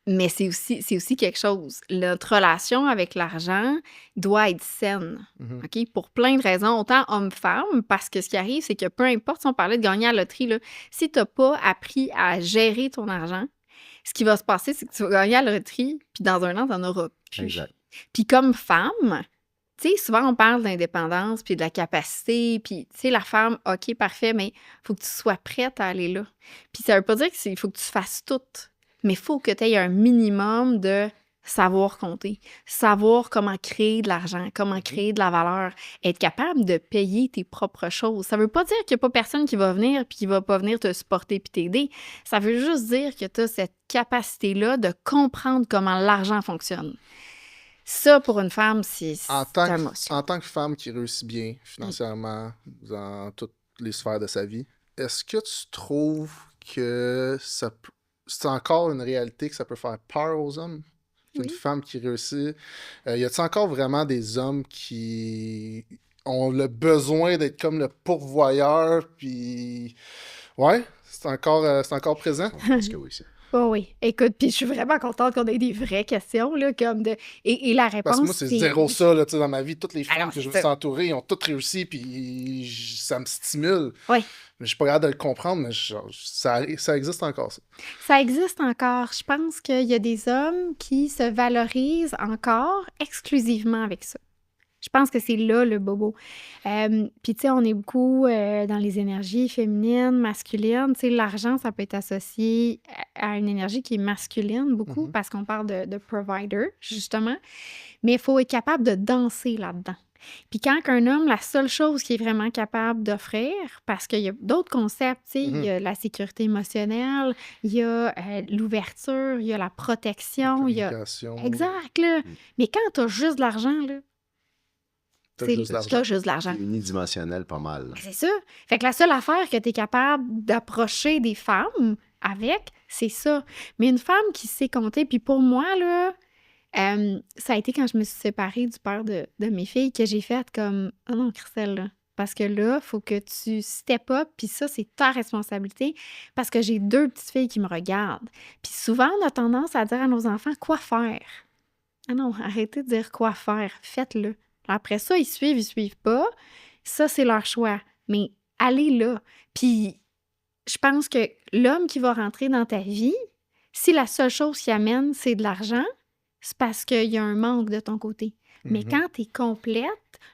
Mais c'est aussi quelque chose. Notre relation avec l'argent doit être saine, Mhm. OK? Pour plein de raisons, autant homme-femme, parce que ce qui arrive, c'est que peu importe si on parlait de gagner à la loterie, là, si tu n'as pas appris à gérer ton argent, ce qui va se passer, c'est que tu vas gagner à la loterie, puis dans un an, tu n'en auras plus. Exact. Puis comme femme, tu sais, souvent, on parle d'indépendance puis de la capacité, puis, tu sais, la femme, OK, parfait, mais il faut que tu sois prête à aller là. Puis ça veut pas dire qu'il faut que tu fasses tout, mais il faut que tu aies un minimum de savoir compter, savoir comment créer de l'argent, comment créer de la valeur, être capable de payer tes propres choses. Ça veut pas dire qu'il n'y a pas personne qui va venir puis qui va pas venir te supporter puis t'aider. Ça veut juste dire que tu as cette capacité-là de comprendre comment l'argent fonctionne. Ça, pour une femme, c'est En un must. en tant que femme qui réussit bien financièrement dans toutes les sphères de sa vie, est-ce que tu trouves que c'est encore une réalité que ça peut faire peur aux hommes? Une Oui. femme qui réussit. Y a-t-il encore vraiment des hommes qui ont le besoin d'être comme le pourvoyeur, puis... Ouais, c'est encore présent? Je pense que oui, ça. Oh oui. Écoute, puis je suis vraiment contente qu'on ait des vraies questions, là, comme de... Et la Parce réponse, que moi, c'est zéro ça, là, tu sais, dans ma vie. Toutes les Ah non, femmes que je c'est me ça. suis entouré, ils ont toutes réussi, puis ça me stimule. Oui. Mais je suis pas capable de le comprendre, mais genre, ça existe encore, ça. Ça existe encore. Je pense qu'il y a des hommes qui se valorisent encore exclusivement avec ça. Je pense que c'est là le bobo. Puis, tu sais, on est beaucoup dans les énergies féminines, masculines. Tu sais, l'argent, ça peut être associé à une énergie qui est masculine beaucoup parce qu'on parle de provider, justement. Mais il faut être capable de danser là-dedans. Puis quand un homme, la seule chose qu'il est vraiment capable d'offrir, parce qu'il y a d'autres concepts, tu sais, il y a la sécurité émotionnelle, il y a l'ouverture, il y a la protection, il y a... Communication. Exact, là. Mais quand t'as juste de l'argent, là, T'as c'est juste l'argent. t'as juste de l'argent. C'est unidimensionnel pas mal. C'est ça. Fait que la seule affaire que tu es capable d'approcher des femmes avec, c'est ça. Mais une femme qui sait compter, puis pour moi, là, ça a été quand je me suis séparée du père de mes filles que j'ai fait comme « Oh non, Christelle, là, parce que là, il faut que tu step up, puis ça, c'est ta responsabilité, parce que j'ai 2 petites filles qui me regardent. » Puis souvent, on a tendance à dire à nos enfants quoi faire. Ah non, arrêtez de dire quoi faire, faites-le. Après ça, ils suivent pas. Ça, c'est leur choix. Mais allez là. Puis, je pense que l'homme qui va rentrer dans ta vie, si la seule chose qui amène, c'est de l'argent, c'est parce qu'il y a un manque de ton côté. Mais quand tu es complète,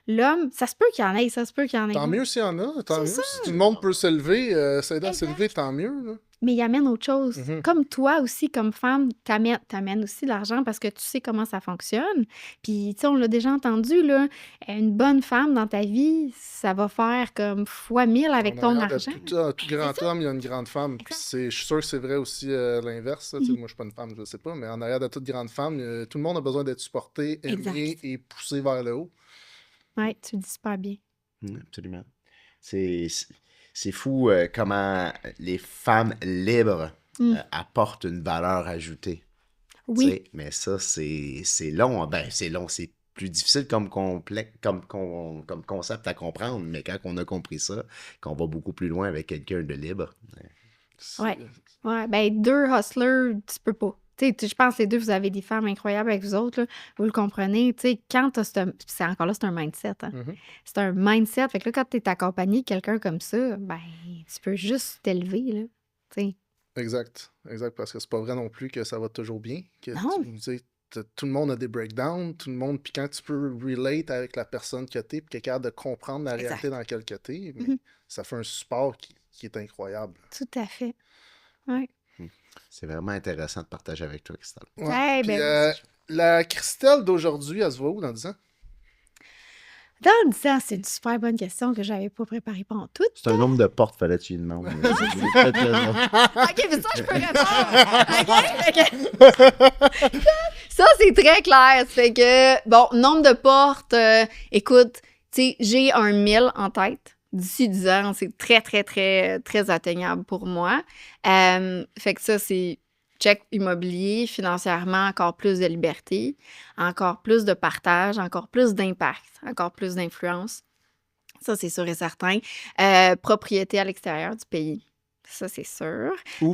l'homme, ça se peut qu'il y en ait, ça se peut qu'il y en ait Tant pas. mieux s'il y en a, tant mieux. C'est ça. Si tout le monde peut s'élever, s'aider à Exact. s'élever, tant mieux, là. Mais il amène autre chose. Comme toi aussi, comme femme, t'amènes aussi de l'argent parce que tu sais comment ça fonctionne. Puis, tu sais, on l'a déjà entendu, là, une bonne femme dans ta vie, ça va faire comme fois 1000 avec ton En arrière de argent. tout grand homme, il y a une grande femme. Puis je suis sûr que c'est vrai aussi l'inverse. Là. Tu sais, moi, je suis pas une femme, je sais pas, mais en arrière de toute grande femme, tout le monde a besoin d'être supporté, aimé Exact. et poussé vers le haut. Oui, tu le dis super bien. Absolument. C'est fou comment les femmes libres apportent une valeur ajoutée. Oui. Tu sais, mais ça, c'est long. Ben, c'est long, c'est plus difficile comme concept à comprendre, mais quand on a compris ça, qu'on va beaucoup plus loin avec quelqu'un de libre. Ouais. Ouais, ben 2 hustlers, tu peux pas. Tu sais, je pense que les 2, vous avez des femmes incroyables avec vous autres, là, vous le comprenez. Tu sais, quand t'as c'est encore là, c'est un mindset. Hein? C'est un mindset. Fait que là, quand t'es accompagné de quelqu'un comme ça, ben, tu peux juste t'élever, là. Tu sais. Exact, parce que c'est pas vrai non plus que ça va toujours bien. Que Non. tu sais, tout le monde a des breakdowns, tout le monde, puis quand tu peux relate avec la personne que t'es, puis que t'es capable de comprendre la réalité dans laquelle que t'es, mais ça fait un support qui est incroyable. Tout à fait. Ouais. C'est vraiment intéressant de partager avec toi, Christelle. Ouais. Ouais, Puis, ben, la Christelle d'aujourd'hui, elle se voit où dans 10 ans? dans 10 ans, c'est une super bonne question que j'avais pas préparée pendant tout. C'est un nombre de portes, fallait que tu lui demandes. OK, mais ça, je peux répondre. OK? Ça, c'est très clair. Ça fait que, bon, nombre de portes, écoute, tu sais, j'ai un 1000 en tête. D'ici 10 ans, c'est très, très, très, très atteignable pour moi. Fait que ça, c'est check immobilier, financièrement, encore plus de liberté, encore plus de partage, encore plus d'impact, encore plus d'influence. Ça, c'est sûr et certain. Propriété à l'extérieur du pays. Ça, c'est sûr. Où?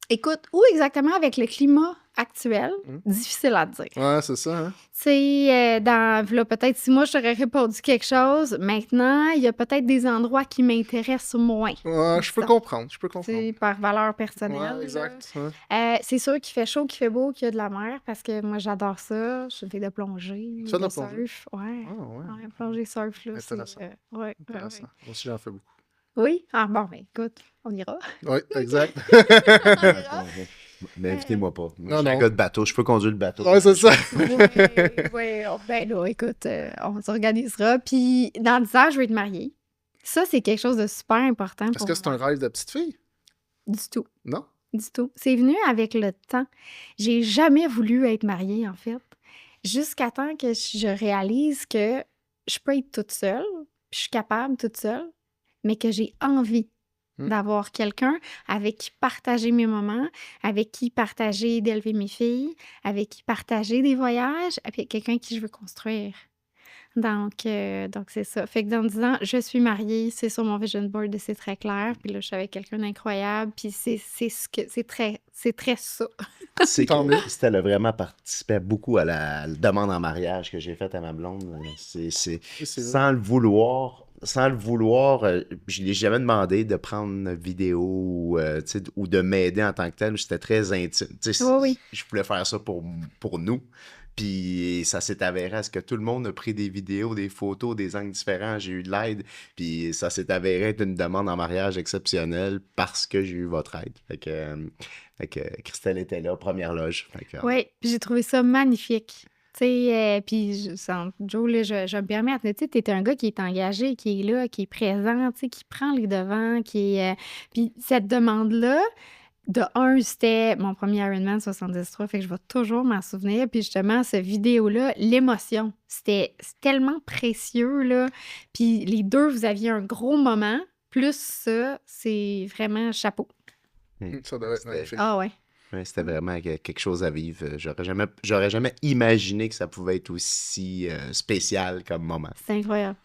Écoute, où exactement avec le climat actuelle, Mm. difficile à dire. Ouais, c'est ça, hein? Tu sais, là, peut-être si moi, je t'aurais répondu quelque chose, maintenant, il y a peut-être des endroits qui m'intéressent moins. Ouais, je peux disons. comprendre, je peux Tu comprendre. sais, par valeur personnelle. Ouais, là. exact. Ouais. C'est sûr qu'il fait chaud, qu'il fait beau, qu'il y a de la mer, parce que moi, j'adore ça. Je suis une fille de plongée, Tu fais de de la plongée? surf. Ouais. Ah, ouais. Ouais, plongée surf, là, c'est... Intéressant. ouais. Intéressant. Moi aussi, j'en fais beaucoup. Oui? Ah bon, ben écoute, on ira. Oui, exact. On ira. Mais invitez-moi pas. Moi, Non, je suis un non. gars de bateau. Je peux conduire le bateau. Ouais, c'est ça. Oui, ben là, écoute, on s'organisera. Puis, dans 10 ans, je vais te marier. Ça, c'est quelque chose de super important Est-ce pour que c'est un moi. rêve de petite fille? Du tout. Non? Du tout. C'est venu avec le temps. J'ai jamais voulu être mariée, en fait. Jusqu'à temps que je réalise que je peux être toute seule, puis je suis capable toute seule, mais que j'ai envie Hmm. d'avoir quelqu'un avec qui partager mes moments, avec qui partager d'élever mes filles, avec qui partager des voyages, avec quelqu'un qui je veux construire. Donc c'est ça. Fait que dans 10 ans, je suis mariée, c'est sur mon vision board et c'est très clair. Puis là, je suis avec quelqu'un d'incroyable. Puis c'est très ça. C'est Tant que mieux. Christelle a vraiment participé beaucoup à la demande en mariage que j'ai faite à ma blonde. Oui, c'est vrai. Sans le vouloir, je ne l'ai jamais demandé de prendre une vidéo tu sais, ou de m'aider en tant que tel. C'était très intime. Tu sais, Oui. Je voulais faire ça pour nous. Puis ça s'est avéré à ce que tout le monde a pris des vidéos, des photos, des angles différents. J'ai eu de l'aide. Puis ça s'est avéré être une demande en mariage exceptionnelle parce que j'ai eu votre aide. Fait que Christelle était là, première loge. Fait que, Oui, puis j'ai trouvé ça magnifique. Tu sais, puis Joe, là, je me permets, tu sais, t'es un gars qui est engagé, qui est là, qui est présent, tu sais, qui prend les devants, qui est... Puis cette demande-là, de un, c'était mon premier Ironman 73, fait que je vais toujours m'en souvenir. Puis justement, cette vidéo-là, l'émotion, c'est tellement précieux, là. Puis les deux, vous aviez un gros moment. Plus ça, c'est vraiment chapeau. Ça doit être C'était- magnifique. Ah ouais. ouais, c'était vraiment quelque chose à vivre. J'aurais jamais imaginé que ça pouvait être aussi spécial comme moment. C'est incroyable.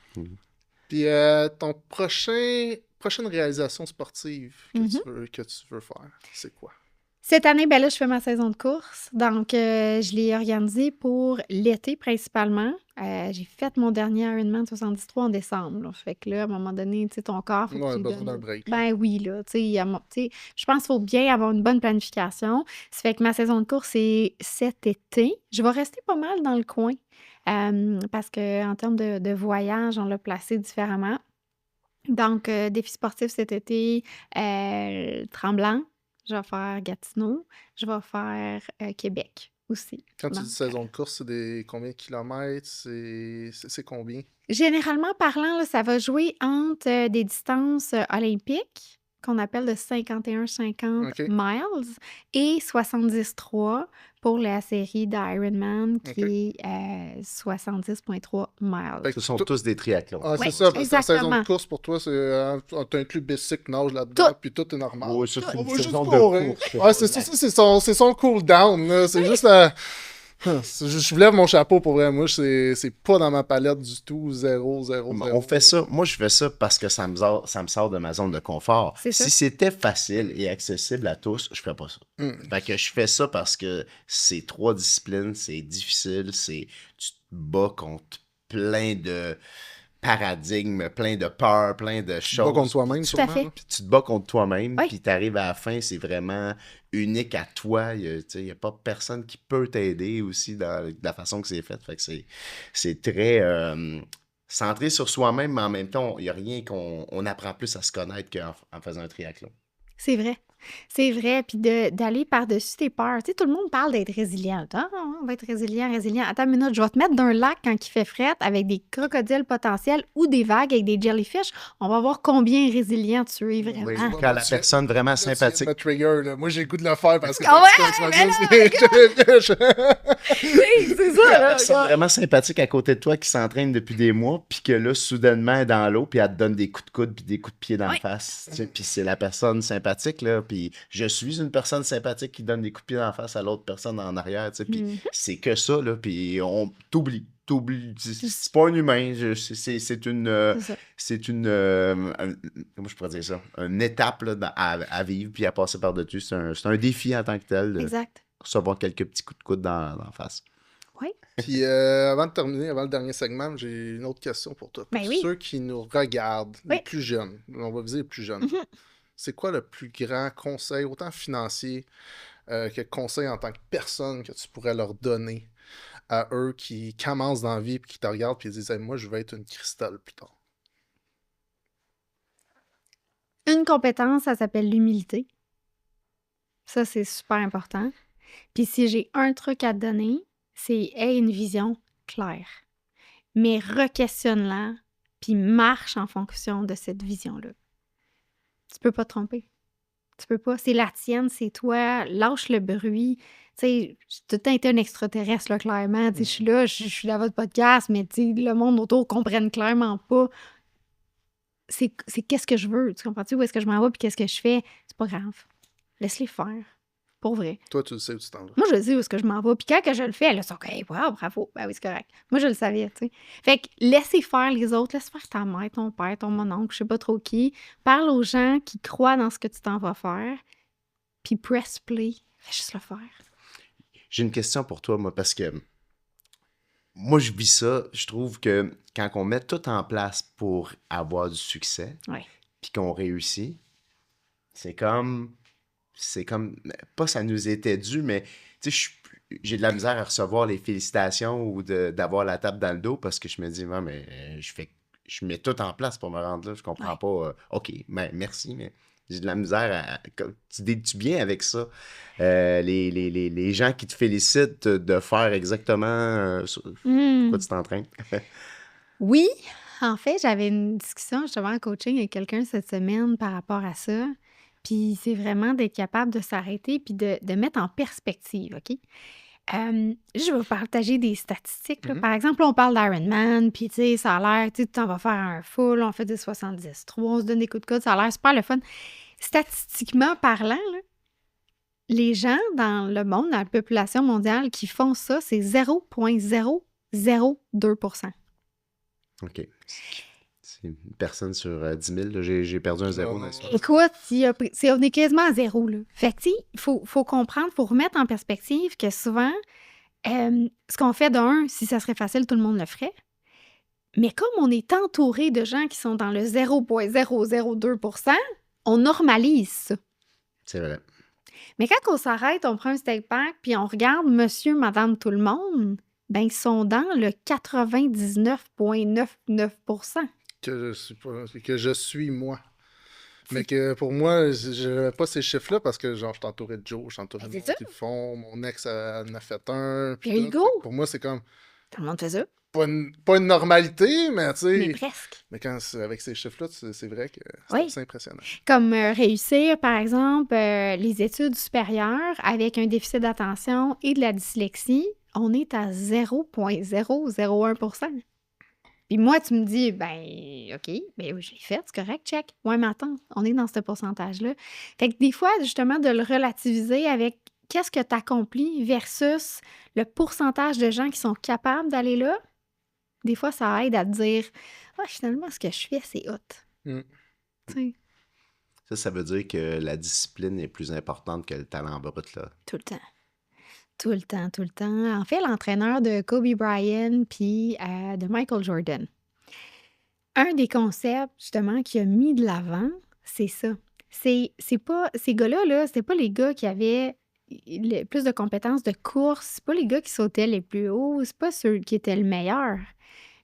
Puis ton prochaine réalisation sportive que tu veux faire, c'est quoi? Cette année, ben là, je fais ma saison de course. Donc, je l'ai organisée pour l'été principalement. J'ai fait mon dernier Ironman 73 en décembre. Là. Fait que là, à un moment donné, tu sais, ton corps, faut que Ouais, tu lui besoin donnes... d'un break. Ben oui, là, tu sais, je pense qu'il faut bien avoir une bonne planification. Ça fait que ma saison de course, c'est cet été. Je vais rester pas mal dans le coin parce qu'en termes de voyage, on l'a placé différemment. Donc, défi sportif cet été, Tremblant. Je vais faire Gatineau. Je vais faire Québec aussi. Quand tu Donc, dis saison de course, c'est combien de kilomètres? C'est combien? généralement parlant, là, ça va jouer entre des distances olympiques qu'on appelle de 51-50 OK. miles et 73 pour la série d'Ironman qui est 70,3 miles. Fait Ce sont tous des triathlons. Ah, c'est Ouais, ça, parce que la saison exactement. de course pour toi, t'as inclus bicycle, nage là-dedans, Tout. puis tout est normal. Ouais, ça, c'est On une va juste saison de courir. course. Ouais, c'est ça, c'est son cool down, là. C'est juste je vous lève mon chapeau pour vrai. Moi, c'est pas dans ma palette du tout. 0, 0, 0. On fait ça. Moi, je fais ça parce que ça me sort de ma zone de confort. C'est ça. Si c'était facile et accessible à tous, je ferais pas ça. Fait que je fais ça parce que c'est 3 disciplines, c'est difficile, tu te bats contre plein de paradigmes, plein de peurs, plein de Pas choses. contre toi-même, Tout à sûrement. fait. là. Puis tu te bats contre toi-même, Oui. puis tu arrives à la fin, c'est vraiment unique à toi. Il n'y a pas personne qui peut t'aider aussi de la façon que c'est fait. Fait que c'est très centré sur soi-même, mais en même temps, il n'y a rien on apprend plus à se connaître qu'en faisant un triathlon. C'est vrai. C'est vrai. Puis d'aller par-dessus tes peurs. Tu sais, tout le monde parle d'être résilient. Ah, on va être résilient. Attends une minute, je vais te mettre d'un lac quand il fait fret avec des crocodiles potentiels ou des vagues avec des jellyfish. On va voir combien résilient tu es vraiment. Oui, Ah. quand la Tu- personne vraiment Là, tu viens de sympathique. me trigger, là. Moi, j'ai le goût de le faire parce que... Ah ouais, c'est ça. La là. personne vraiment sympathique à côté de toi qui s'entraîne depuis des mois, puis que là, soudainement, elle est dans l'eau, puis elle te donne des coups de coude, puis des coups de pied dans la Ouais. face. Tu sais, puis c'est la personne sympathique, là. Puis je suis une personne sympathique qui donne des coups de pied dans la face à l'autre personne en arrière, tu sais. Puis c'est que ça, là. Puis on t'oublie. C'est pas un humain. C'est une. C'est ça. C'est une. Comment je pourrais dire ça? Une étape là, à vivre, puis à passer par-dessus. C'est un défi en tant que tel. Exact. recevoir quelques petits coups de coude dans la face. Oui. Puis avant de terminer, avant le dernier segment, j'ai une autre question pour toi. Pour Ben oui. ceux qui nous regardent, Oui. les plus jeunes, on va viser les plus jeunes, Mhm. c'est quoi le plus grand conseil, autant financier que conseil en tant que personne que tu pourrais leur donner à eux qui commencent dans la vie puis qui te regardent puis disent hey, moi je vais être une cristal plus tard. Une compétence, ça s'appelle l'humilité. Ça, c'est super important. Puis si j'ai un truc à te donner, c'est aie une vision claire. Mais re-questionne-la, puis marche en fonction de cette vision-là. Tu peux pas te tromper. Tu peux pas. C'est la tienne, c'est toi. Lâche le bruit. Tu sais, j'ai tout le temps été un extraterrestre, là, clairement. Tu sais, je suis là, je suis dans votre podcast, mais tu sais, le monde autour ne comprenne clairement pas. C'est qu'est-ce que je veux. Tu comprends-tu? Où est-ce que je m'en vais, puis qu'est-ce que je fais? C'est pas grave. Laisse-les faire. Pour vrai. Toi, tu le sais où tu t'en vas. Moi, je sais où est-ce que je m'en vais. Puis quand que je le fais, là, c'est OK, wow, bravo. Ben oui, c'est correct. Moi, je le savais, tu sais. Fait que laissez faire les autres. Laisse faire ta mère, ton père, ton mononcle, je sais pas trop qui. Parle aux gens qui croient dans ce que tu t'en vas faire. Puis press play. Fais juste le faire. J'ai une question pour toi, moi, parce que moi, je vis ça. Je trouve que quand on met tout en place pour avoir du succès, Ouais. puis qu'on réussit, c'est comme, pas ça nous était dû, mais tu sais, j'ai de la misère à recevoir les félicitations ou d'avoir la tape dans le dos parce que je me dis, ouais, mais je mets tout en place pour me rendre là. Je comprends Ouais. pas. OK, ben, merci, mais j'ai de la misère à. Tu deals-tu bien avec ça? Les gens qui te félicitent de faire exactement pourquoi tu t'entraînes? Oui, en fait, j'avais une discussion justement en coaching avec quelqu'un cette semaine par rapport à ça. Puis c'est vraiment d'être capable de s'arrêter puis de mettre en perspective, OK? Je vais vous partager des statistiques. Là. Mhm. Par exemple, là, on parle d'Ironman, puis tu sais, ça a l'air, tu sais, on va faire un full, on fait des 70-3, on se donne des coups de coude, ça a l'air super le fun. Statistiquement parlant, là, les gens dans le monde, dans la population mondiale qui font ça, c'est 0,002 %. OK. C'est une personne sur 10 000. Là. J'ai perdu un zéro dans ça. Écoute, on est quasiment à zéro. Là. Fait que, tu sais, il faut comprendre, il faut remettre en perspective que souvent, ce qu'on fait d'un, si ça serait facile, tout le monde le ferait. Mais comme on est entouré de gens qui sont dans le 0,002 %, on normalise ça. C'est vrai. Mais quand on s'arrête, on prend un step back, puis on regarde monsieur, madame, tout le monde, ben ils sont dans le 99,99 % Que je suis moi. Mais que pour moi, je n'avais pas ces chiffres-là parce que genre je suis entouré de Joe, je suis entouré de Ben, monde c'est ça. qui le font, mon ex en a fait un. Puis There you tout. go. Fait que pour moi, c'est comme Tout le monde fait ça. pas une normalité, mais tu Mais sais. presque. Mais quand avec ces chiffres-là, c'est vrai que c'est Oui. assez impressionnant. Comme réussir, par exemple, les études supérieures avec un déficit d'attention et de la dyslexie, on est à 0,001 %. Puis moi, tu me dis, ben, OK, ben oui, je l'ai fait, c'est correct, check. Ouais, mais attends, on est dans ce pourcentage-là. Fait que des fois, justement, de le relativiser avec qu'est-ce que tu accomplis versus le pourcentage de gens qui sont capables d'aller là, des fois, ça aide à te dire, ah, finalement, ce que je fais, c'est hot. Mm. Tu sais, Ça veut dire que la discipline est plus importante que le talent brut, là. tout le temps. Tout le temps, tout le temps. En fait, l'entraîneur de Kobe Bryant puis de Michael Jordan, un des concepts, justement, qu'il a mis de l'avant, c'est ça. C'est pas... Ces gars-là, là, c'était pas les gars qui avaient plus de compétences de course, c'est pas les gars qui sautaient les plus hauts, c'est pas ceux qui étaient le meilleur.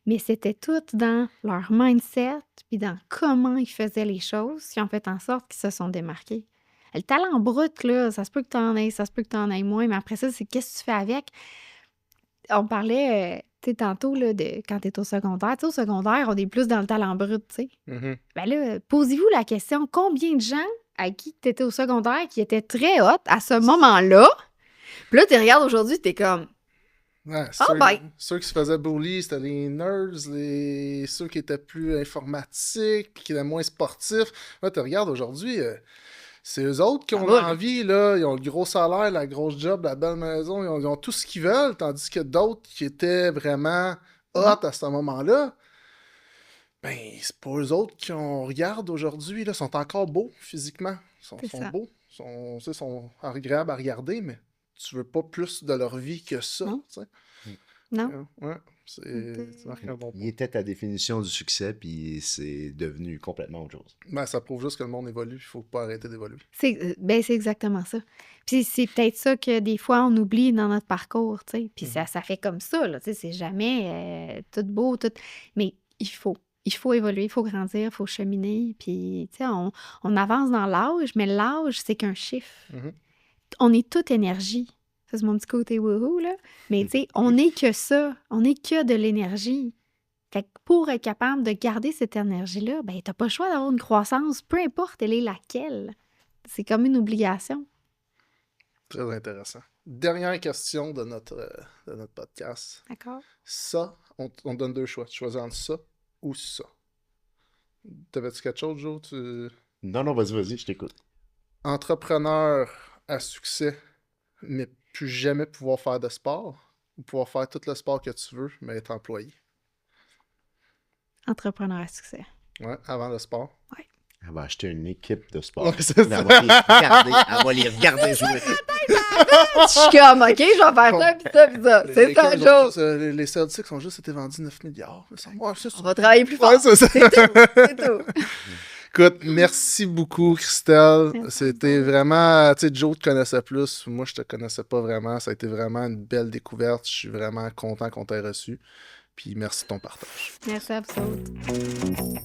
Mais c'était tout dans leur mindset puis dans comment ils faisaient les choses qui ont fait en sorte qu'ils se sont démarqués. Le talent brut, là, ça se peut que t'en aies, ça se peut que t'en aies moins, mais après ça, c'est qu'est-ce que tu fais avec? On parlait, tu sais, tantôt, là, de quand t'es au secondaire. Tu sais, au secondaire, on est plus dans le talent brut, tu sais. Mhm. Ben là, posez-vous la question, combien de gens à qui t'étais au secondaire qui étaient très hot à ce moment-là? Puis là, tu regardes aujourd'hui, t'es comme, Ouais, ceux qui se faisaient bully, c'était les nerds, ceux qui étaient plus informatiques, puis qui étaient moins sportifs. Là, tu regardes aujourd'hui, c'est eux autres qui ont l'envie, là. Ils ont le gros salaire, la grosse job, la belle maison, ils ont tout ce qu'ils veulent, tandis que d'autres qui étaient vraiment hot à ce moment-là, ben, c'est pas eux autres qu'on regarde aujourd'hui, là. Ils sont encore beaux physiquement. Ils sont beaux. Ils sont agréables à regarder, mais tu veux pas plus de leur vie que ça. Non. Tu sais. Non? Ouais, tu marques un bon point. Il était ta définition du succès, puis c'est devenu complètement autre chose. Ben, ça prouve juste que le monde évolue. Il faut pas arrêter d'évoluer. C'est exactement ça. Puis c'est peut-être ça que des fois, on oublie dans notre parcours, tu sais. Puis ça fait comme ça, là, tu sais. C'est jamais tout beau, tout... Mais il faut évoluer, il faut grandir, il faut cheminer. Puis, tu sais, on avance dans l'âge, mais l'âge, c'est qu'un chiffre. Mhm. On est toute énergie. Ça, c'est mon petit côté wouhou, là. Mais, tu sais, on n'est que ça. On n'est que de l'énergie. Fait que pour être capable de garder cette énergie-là, ben, t'as pas le choix d'avoir une croissance, peu importe elle est laquelle. C'est comme une obligation. Très intéressant. Dernière question de notre podcast. D'accord? Ça, on donne 2 choix. Tu choisis entre ça ou ça. T'avais-tu quelque chose, Joe? Non, vas-y, je t'écoute. Entrepreneur à succès, mais plus jamais pouvoir faire de sport, ou pouvoir faire tout le sport que tu veux, mais être employé. Entrepreneur à succès. Ouais, avant le sport. Elle va acheter une équipe de sport. Ouais, c'est Elle ça. va les regarder jouer. Je suis comme, OK, je vais faire ça, puis ça, puis ça. Les C'est ça, Lakers ont Joe. juste, les Celtics ont juste été vendus 9 milliards. me semble. Ouais, c'est ça. On va travailler plus fort. Ouais, c'est ça. C'est tout. Écoute, merci beaucoup, Christelle. Merci C'était beaucoup. vraiment... Tu sais, Joe te connaissait plus. Moi, je te connaissais pas vraiment. Ça a été vraiment une belle découverte. Je suis vraiment content qu'on t'ait reçu. Puis merci de ton partage. Merci à vous autres.